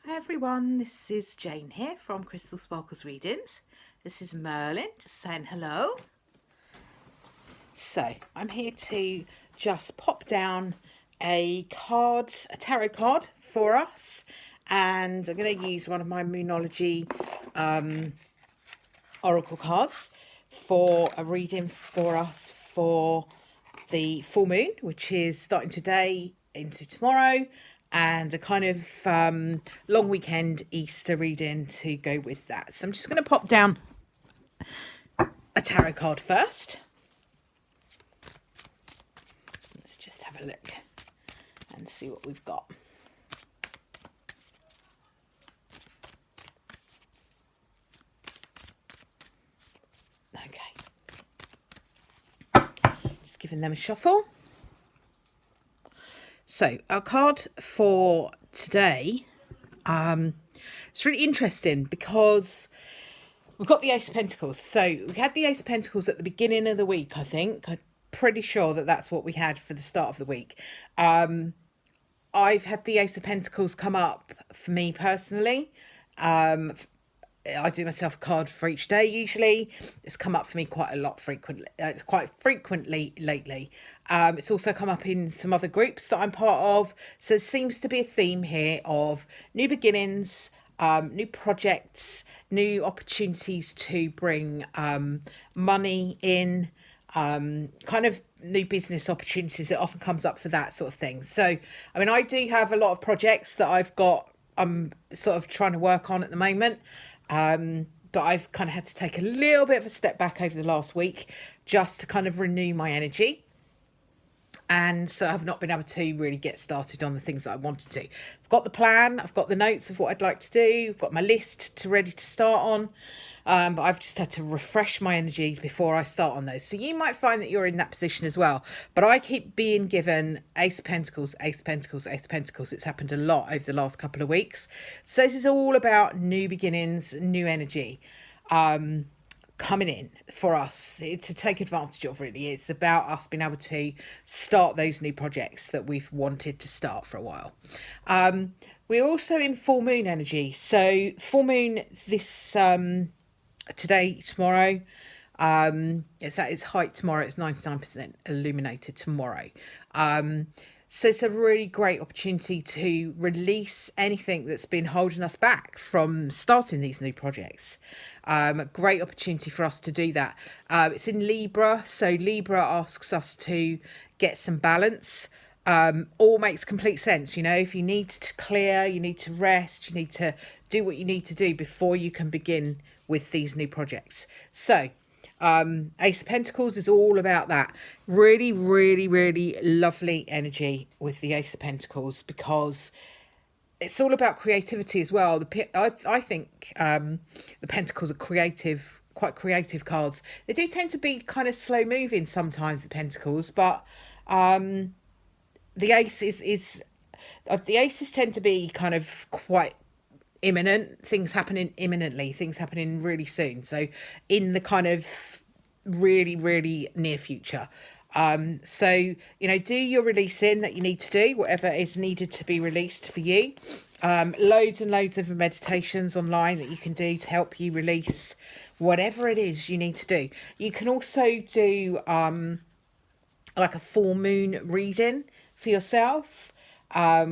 Hi everyone, this is Jane here from Crystal Sparkles Readings. This is Merlin, just saying hello. So I'm here to just pop down a tarot card for us, and I'm going to use one of my Moonology oracle cards for a reading for us for the full moon, which is starting today into tomorrow, and a kind of long weekend Easter reading to go with that. So I'm just going to pop down a tarot card first. Let's just have a look and see what we've got. Okay, just giving them a shuffle. So our card for today, it's really interesting because we've got the Ace of Pentacles. So we had the Ace of Pentacles at the beginning of the week, I think. I'm pretty sure that that's what we had for the start of the week. I've had the Ace of Pentacles come up for me personally. I do myself a card for each day usually. It's come up for me quite frequently lately. It's also come up in some other groups that I'm part of. So there seems to be a theme here of new beginnings, new projects, new opportunities to bring money in, kind of new business opportunities. It often comes up for that sort of thing. So, I mean, I do have a lot of projects that I'm sort of trying to work on at the moment. But I've kind of had to take a little bit of a step back over the last week just to kind of renew my energy. And so I've not been able to really get started on the things that I wanted to. I've got the plan, I've got the notes of what I'd like to do, I've got my list ready to start on. But I've just had to refresh my energy before I start on those. So you might find that you're in that position as well. But I keep being given Ace of Pentacles, Ace of Pentacles, Ace of Pentacles. It's happened a lot over the last couple of weeks. So this is all about new beginnings, new energy coming in for us to take advantage of. Really, it's about us being able to start those new projects that we've wanted to start for a while. We're also in full moon energy. So full moon this today, tomorrow. It's at its height tomorrow. It's 99% illuminated tomorrow. So it's a really great opportunity to release anything that's been holding us back from starting these new projects. A great opportunity for us to do that. It's in Libra. So Libra asks us to get some balance. All makes complete sense. You know, if you need to clear, you need to rest, you need to do what you need to do before you can begin with these new projects. So Ace of Pentacles is all about that. Really, really, really lovely energy with the Ace of Pentacles, because it's all about creativity as well. I think the Pentacles are quite creative cards. They do tend to be kind of slow moving sometimes, the Pentacles, but the aces tend to be kind of quite imminent, things happening imminently, things happening really soon. So in the kind of really, really near future. So, you know, do your releasing that you need to do, whatever is needed to be released for you. Loads and loads of meditations online that you can do to help you release whatever it is you need to do. You can also do like a full moon reading for yourself,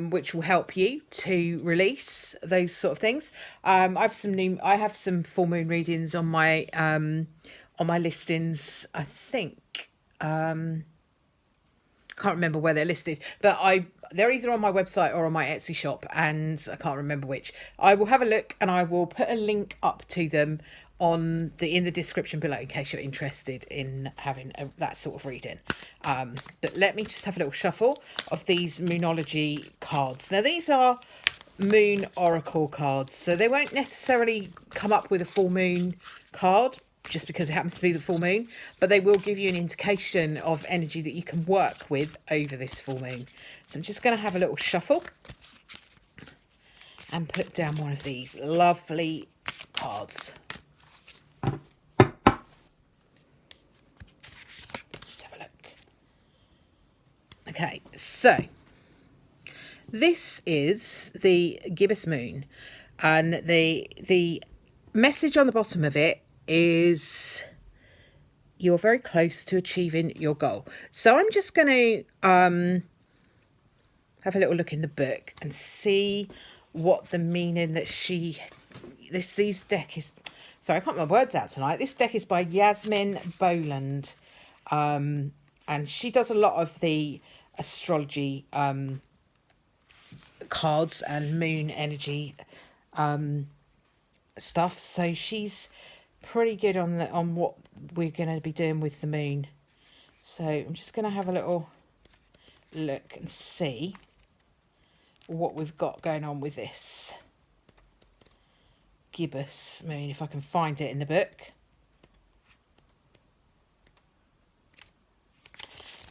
which will help you to release those sort of things. I have some full moon readings on my listings. I think can't remember where they're listed, but they're either on my website or on my Etsy shop, and I can't remember which. I will have a look and I will put a link up to them in the description below in case you're interested in having that sort of reading. But let me just have a little shuffle of these Moonology cards. Now these are moon oracle cards, so they won't necessarily come up with a full moon card just because it happens to be the full moon, but they will give you an indication of energy that you can work with over this full moon. So I'm just going to have a little shuffle and put down one of these lovely cards. Let's have a look. Okay, so this is the gibbous moon, and the message on the bottom of it is you're very close to achieving your goal. So I'm just going to have a little look in the book and see what the meaning that these deck is. Sorry, I can't get my words out tonight. This deck is by Yasmin Boland, and she does a lot of the astrology cards and moon energy stuff. So she's pretty good on what we're going to be doing with the moon. So I'm just going to have a little look and see what we've got going on with this gibbous moon, if I can find it in the book.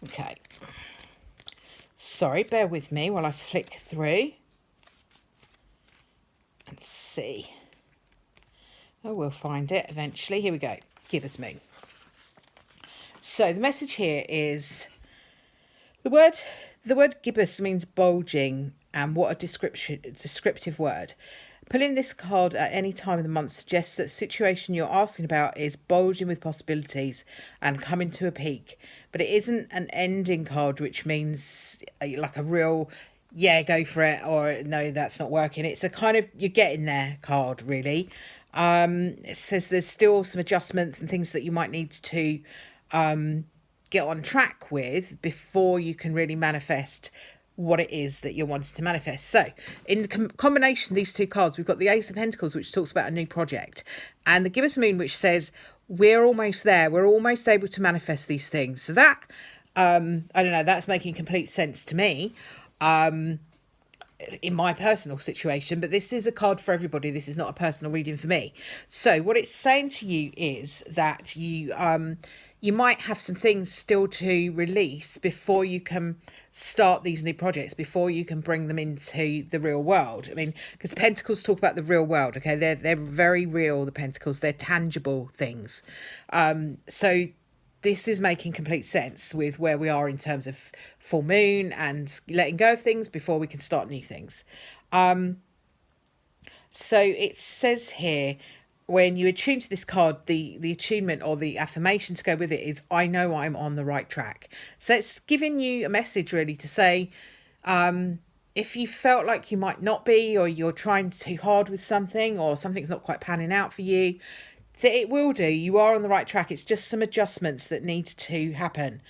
Okay, sorry, bear with me while I flick through and see. Oh, we'll find it eventually. Here we go, gibbous moon. So the message here is the word gibbous means bulging, and what a descriptive word. Pulling this card at any time of the month suggests that the situation you're asking about is bulging with possibilities and coming to a peak. But it isn't an ending card, which means like a real, yeah, go for it, or no, that's not working. It's a kind of, you're getting there card, really. It says there's still some adjustments and things that you might need to get on track with before you can really manifest what it is that you're wanting to manifest. So in the combination of these two cards, we've got the Ace of Pentacles, which talks about a new project, and the Gibbous Moon, which says we're almost there, we're almost able to manifest these things. So that I don't know, that's making complete sense to me in my personal situation, but this is a card for everybody. This is not a personal reading for me. So what it's saying to you is that you might have some things still to release before you can start these new projects, before you can bring them into the real world. I mean, because Pentacles talk about the real world, okay? They're very real, the Pentacles. They're tangible things. So this is making complete sense with where we are in terms of full moon and letting go of things before we can start new things. So it says here, when you attune to this card, the attunement or the affirmation to go with it is, I know I'm on the right track. So it's giving you a message really to say, if you felt like you might not be, or you're trying too hard with something, or something's not quite panning out for you, that it will do. You are on the right track. It's just some adjustments that need to happen.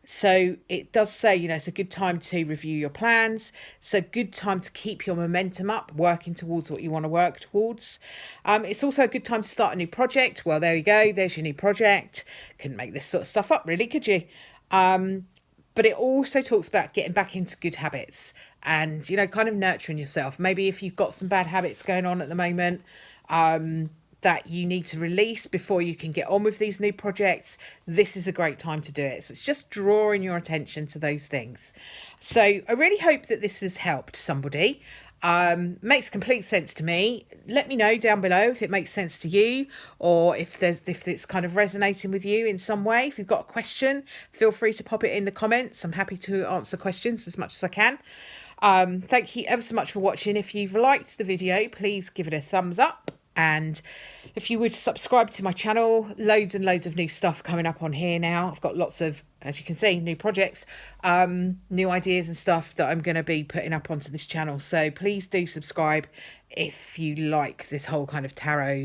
So it does say, you know, it's a good time to review your plans. It's a good time to keep your momentum up, working towards what you want to work towards. It's also a good time to start a new project. Well, there you go. There's your new project. Couldn't make this sort of stuff up, really, could you? But it also talks about getting back into good habits and, you know, kind of nurturing yourself. Maybe if you've got some bad habits going on at the moment, that you need to release before you can get on with these new projects, this is a great time to do it. So it's just drawing your attention to those things. So I really hope that this has helped somebody. Makes complete sense to me. Let me know down below if it makes sense to you, or if it's kind of resonating with you in some way. If you've got a question, feel free to pop it in the comments. I'm happy to answer questions as much as I can. Thank you ever so much for watching. If you've liked the video, please give it a thumbs up. And if you would subscribe to my channel, loads and loads of new stuff coming up on here now. I've got lots of, as you can see, new projects, new ideas and stuff that I'm going to be putting up onto this channel. So please do subscribe if you like this whole kind of tarot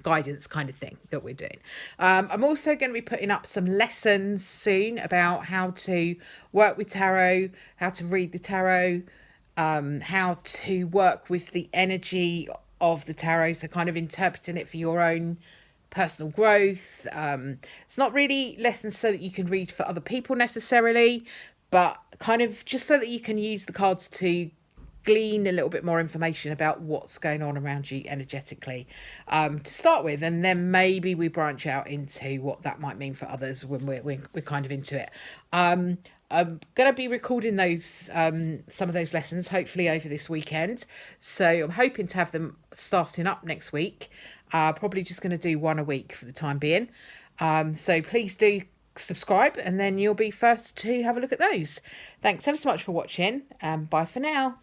guidance kind of thing that we're doing. I'm also going to be putting up some lessons soon about how to work with tarot, how to read the tarot, how to work with the energy of the tarot, so kind of interpreting it for your own personal growth. It's not really lessons so that you can read for other people necessarily, but kind of just so that you can use the cards to glean a little bit more information about what's going on around you energetically, to start with, and then maybe we branch out into what that might mean for others when we're kind of into it. I'm going to be recording those, some of those lessons, hopefully over this weekend. So I'm hoping to have them starting up next week. Probably just going to do one a week for the time being. So please do subscribe, and then you'll be first to have a look at those. Thanks ever so much for watching, and bye for now.